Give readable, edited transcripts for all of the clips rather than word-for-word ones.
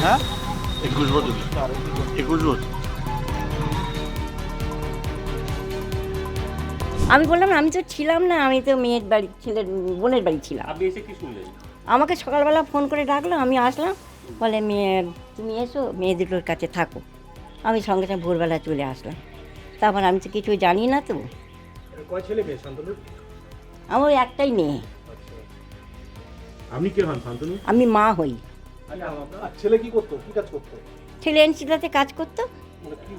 হ্যাঁ 21 বছর। 21 বছর। আমি বললাম আমি তো ছিলাম না, আমি তো মেয়ের বাড়ি ছেলের বোনের বাড়ি ছিলাম। আপনি এসে কি শুনলেন? আমাকে সকালবেলা ফোন করে ডাকলো, আমি আসলাম, বলে মেয়ে তুমি এসো, মেয়ে দুটোর কাছে থাকো। আমি সঙ্গে সঙ্গে ভোরবেলা চলে আসলাম। তারপর আমি তো কিছু জানি না তো। কয় ছেলে মেয়ে শান্তনু? আমার ওই একটাই মেয়ে। আপনি কে হন শান্তনু? আমি মা হই। আর ছেলে কি করতো, কি কাজ করতো? ছেলে এনসিদাতে কাজ করতো। মানে কি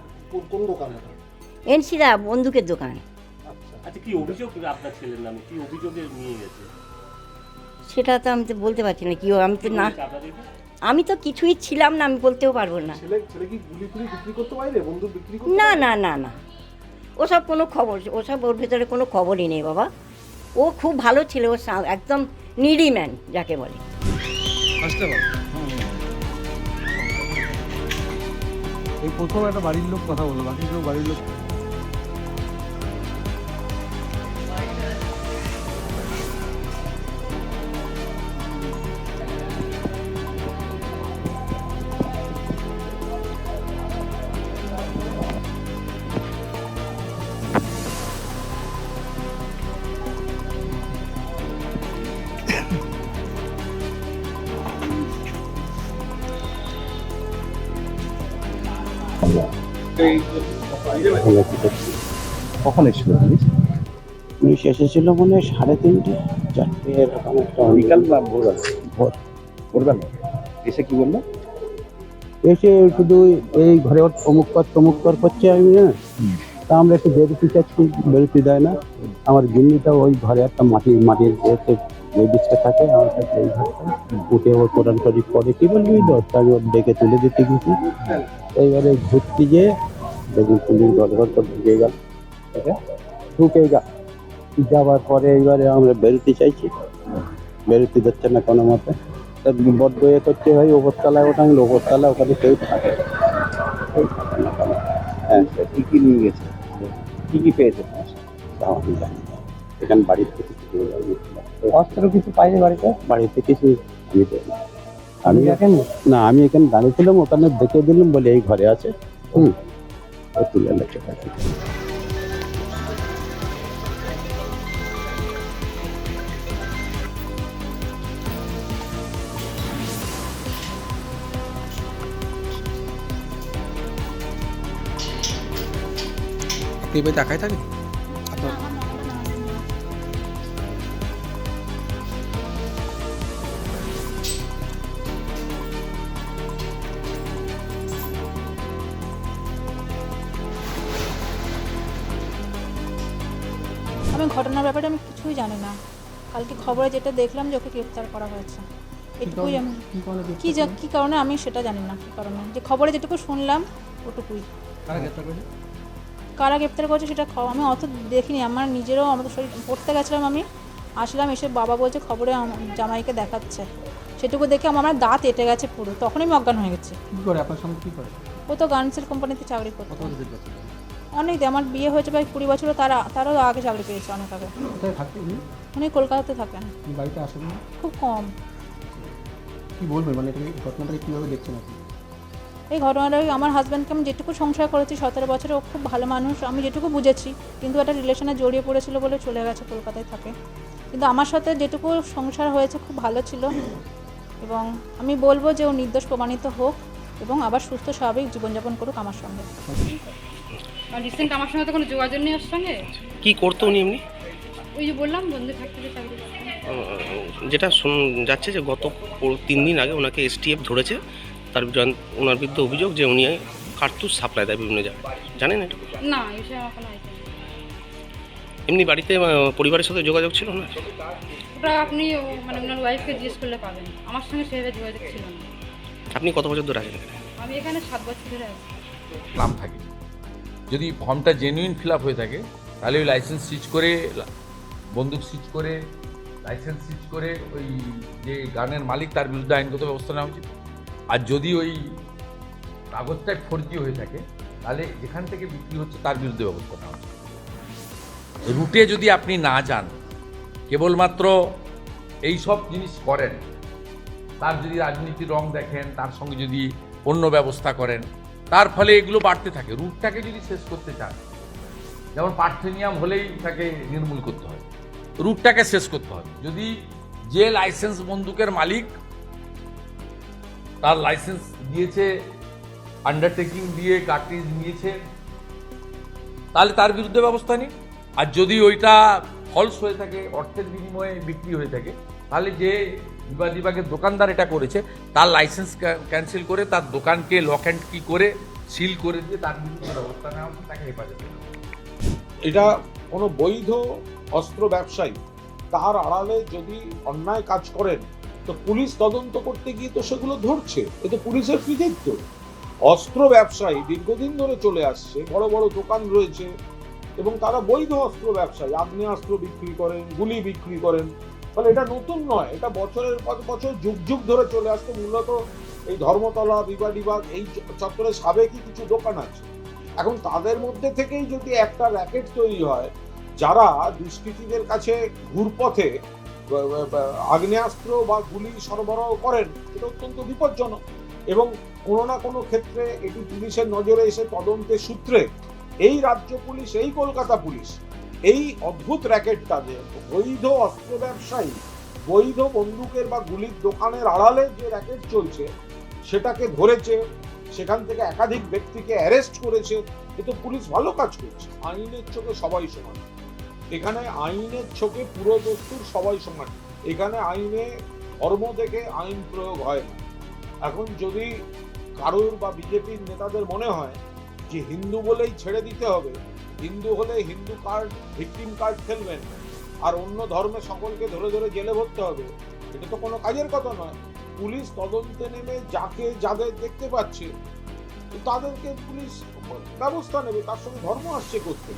কোন দোকানে? এনসিদা বন্দুকের দোকান। আচ্ছা, কি অভিযোগ আপনার ছেলের নামে? কি অভিযোগে নিয়ে গেছে? সেটা তো আমি তো বলতে পারছি না কি, আমি তো না, আপনাদেরকে? আমি তো কিছুই ছিলাম না, আমি বলতেও পারবো না। ছেলে কি গুলি ফুলি বিক্রি করতে বাইরে, বন্দুক বিক্রি করতে? না না না না, ওসব কোনো খবর, ওসব ওর ভেতরে কোনো খবরই নেই বাবা। ও খুব ভালো ছিল, ও একদম নিডি ম্যান যাকে বলে। এই প্রথম একটা বাড়ির লোক কথা বললো, বাকি কেউ বাড়ির লোক। কখন এসেছিল পুলিশ? পুলিশ এসেছিল মনে হয় 3:30, 4টে এরকম একটা। বিকাল না ভোরবেলা? ভোরবেলা এসে কি বললো? এসে শুধু এই ঘরে অমুক কর করছে। আমি না, তা আমরা একটু বেরোতে চাচ্ছি, বেরোতে দেয় না। আমার গিন্নিটা ওই ঘরে একটা মাটির লেডিসটা থাকে, আমার কাছে এই ঘরটা উঠে ও কোরআন শরীফ পড়ে। কি বলবি দোস্ত, আমি ওর ডেকে তুলে দিতে গেছি। এইবারে ঘুরতে গিয়ে দেখুন পুলিশ ঘর ঢুকে যাবার পরে এইবারে আমরা বেরোতে চাইছি, বেরোতে দিচ্ছে না কোনো মতে। বড্ড এ করতে হয়, ওপরতলায় ওঠা, ওপরতলা, ওখানে কেউ থাকে না কোনো। হ্যাঁ, কি কি নিয়ে গেছে, কি পেয়েছে তাও আমি জানি না। এখানে বাড়ির থেকে কিছু অস্ত্র কিছু পাইনি বাড়িতে কিছু আমি দেয়নি। আমি দেখেন না, আমি এখানে দাঁড়িয়েছিলাম, ওখানে দেখে দিলাম বলে এই ঘরে আছে। ও তুলে লেগে আছে। এই বাড়িতে একাই থাকে আপনার? আমি ঘটনার ব্যাপারে আমি কিছুই জানি না। কালকে খবরে যেটা দেখলাম যে ওকে গ্রেফতার করা হয়েছে, এটুকুই। আমি কী কারণে আমি সেটা জানি না, কী কারণে, যে খবরে যেটুকু শুনলাম ওটুকুই। কারা গ্রেফতার করেছে সেটা আমি অত দেখিনি। আমার নিজেরও, আমাদের শরীর পড়তে গেছিলাম, আমি আসলাম, এসে বাবা বলছে খবরে জামাইকে দেখাচ্ছে। সেটুকু দেখে আমার দাঁত এঁটে গেছে পুরো, তখনই আমি অজ্ঞান হয়ে গেছি। কী করে আপনার সঙ্গে, কী করে? ও তো গার্মেন্টসের কোম্পানিতে চাকরি করতো। কত বছর করছে? অনেক, আমার বিয়ে হয়েছে প্রায় 20 বছর, তারও আগে চাকরি পেয়েছে, অনেক আগে। কোথায় থাকতে উনি? উনি কলকাতাতে থাকেন। বাড়িতে আসেন না? খুব কম। কী বলবেন, মানে এটা ঘটনাটাকে কীভাবে দেখছেন আপনি? এই ঘটনাটা আমার হাজব্যান্ডকে আমি যেটুকু সংসার করেছি 17 বছরে, ও খুব ভালো মানুষ, আমি যেটুকু বুঝেছি। কিন্তু একটা রিলেশনে জড়িয়ে পড়েছিল বলে চলে গেছে, কলকাতায় থাকে। কিন্তু আমার সাথে যেটুকু সংসার হয়েছে খুব ভালো ছিল। এবং আমি বলবো যে ও নির্দোষ প্রমাণিত হোক এবং আবার সুস্থ স্বাভাবিক জীবনযাপন করুক আমার সঙ্গে। রিসেন্ট আমার সঙ্গে তো কোনো যোগাযোগ নেই ওর সঙ্গে। কি করতো উনি এমনি? ওই যে বললাম বন্ধু থাকতে যে চাকরি করতো। যেটা যাচ্ছে যে গত 3 দিন আগে ওনাকে STF ধরেছে, তার ওনার বিরুদ্ধে অভিযোগ যে উনি কার্তুজ সাপ্লাই দেয় বিভিন্ন জায়গায়। জানেন এটা? না, এই বিষয়ে আমার কোনো আইডিয়া নেই। এমনি বাড়িতে পরিবারের সাথে যোগাযোগ ছিল না? ওটা আপনি মানে ওনার ওয়াইফকে জিজ্ঞেস করলে পাবেন, আমার সঙ্গে সেভাবে যোগাযোগ ছিল না। আপনি কত বছর ধরে আছেন এখানে? আমি এখানে 7 বছর ধরে আছি। নাম থাকে, যদি ফর্মটা জেনুইন ফিল আপ হয়ে থাকে তাহলে ওই লাইসেন্স সিজ করে, বন্দুক সিজ করে, লাইসেন্স সিজ করে ওই যে গানের মালিক তার বিরুদ্ধে আইনগত ব্যবস্থা নেওয়া উচিত। আর যদি ওই কাগজটাই ফর্জি হয়ে থাকে তাহলে যেখান থেকে বিক্রি হচ্ছে তার বিরুদ্ধে ব্যবস্থা নেওয়া উচিত। রুটে যদি আপনি না যান, কেবলমাত্র এই সব জিনিস করেন, তার যদি রাজনীতির রং দেখেন, তার সঙ্গে যদি অন্য ব্যবস্থা করেন, তার ফলে এগুলো বাড়তে থাকে। রুটটাকে যদি শেষ করতে চান, যেমন পার্থেনিয়াম হলেই তাকে নির্মূল করতে হয়, রুটটাকে শেষ করতে হবে। যদি যে লাইসেন্স বন্দুকের মালিক তার লাইসেন্স দিয়েছে, আন্ডারটেকিং দিয়ে কার্ট্রিজ নিয়েছে, তাহলে তার বিরুদ্ধে ব্যবস্থা নিন। আর যদি ওইটা ফলস হয়ে থাকে, অর্থের বিনিময়ে বিক্রি হয়ে থাকে, তাহলে যে বিবাদের দোকানদার এটা করেছে তার লাইসেন্স ক্যান্সেল করে তার দোকানকে লক অ্যান্ড কি করে সিল করে দিয়ে তার বিরুদ্ধে ব্যবস্থা নেওয়া হচ্ছে, তাকে হেফাজতে নেওয়া হচ্ছে। এটা কোনো বৈধ অস্ত্র ব্যবসায়ী তার আড়ালে যদি অন্যায় কাজ করেন, তো পুলিশ তদন্ত করতে গিয়ে তো সেগুলো ধরছে, এ তো পুলিশের কৃতিত্ব। অস্ত্র ব্যবসায়ী দীর্ঘদিন ধরে চলে আসছে, বড় বড় দোকান রয়েছে এবং তারা বৈধ অস্ত্র ব্যবসায়ী, আগ্নেয়াস্ত্র বিক্রি করেন, গুলি বিক্রি করেন। ফলে এটা নতুন নয়, এটা বছরের পর বছর যুগ যুগ ধরে চলে আসছে। মূলত এই ধর্মতলা, বিবাদীবাগ এই চত্বরে সাবেকি কিছু দোকান আছে। এখন তাদের মধ্যে থেকেই যদি একটা র্যাকেট তৈরি হয়, যারা দুষ্কৃতীদের কাছে ঘুরপথে আগ্নেয়াস্ত্র বা গুলি সরবরাহ করেন, এটা অত্যন্ত বিপজ্জনক। এবং কোনো না কোনো ক্ষেত্রে এটি পুলিশের নজরে এসে তদন্তের সূত্রে এই রাজ্য পুলিশ, এই কলকাতা পুলিশ এই অদ্ভুত র্যাকেটটা, যে বৈধ অস্ত্র ব্যবসায়ী বৈধ বন্দুকের বা গুলির দোকানের আড়ালে যে র্যাকেট চলছে সেটাকে ধরেছে, সেখান থেকে একাধিক ব্যক্তিকে অ্যারেস্ট করেছে। এ তো পুলিশ ভালো কাজ করছে। আইনের চোখে সবাই সমান, এখানে আইনের চোখে পুরো দস্তুর সবাই সমান। এখানে আইনে ধর্ম থেকে আইন প্রয়োগ হয় না। এখন যদি কারোর বা বিজেপির নেতাদের মনে হয় যে হিন্দু বলেই ছেড়ে দিতে হবে, হিন্দু হলে হিন্দু কার্ড, ভিকটিম কার্ড খেলবেন, আর অন্য ধর্মে সকলকে ধরে ধরে জেলে ভরতে হবে, এটা তো কোনো কাজের কথা নয়। পুলিশ তদন্তে নেমে যাদের দেখতে পাচ্ছে তাদেরকে পুলিশ ব্যবস্থা নেবে, তার সঙ্গে ধর্ম আসছে করতে।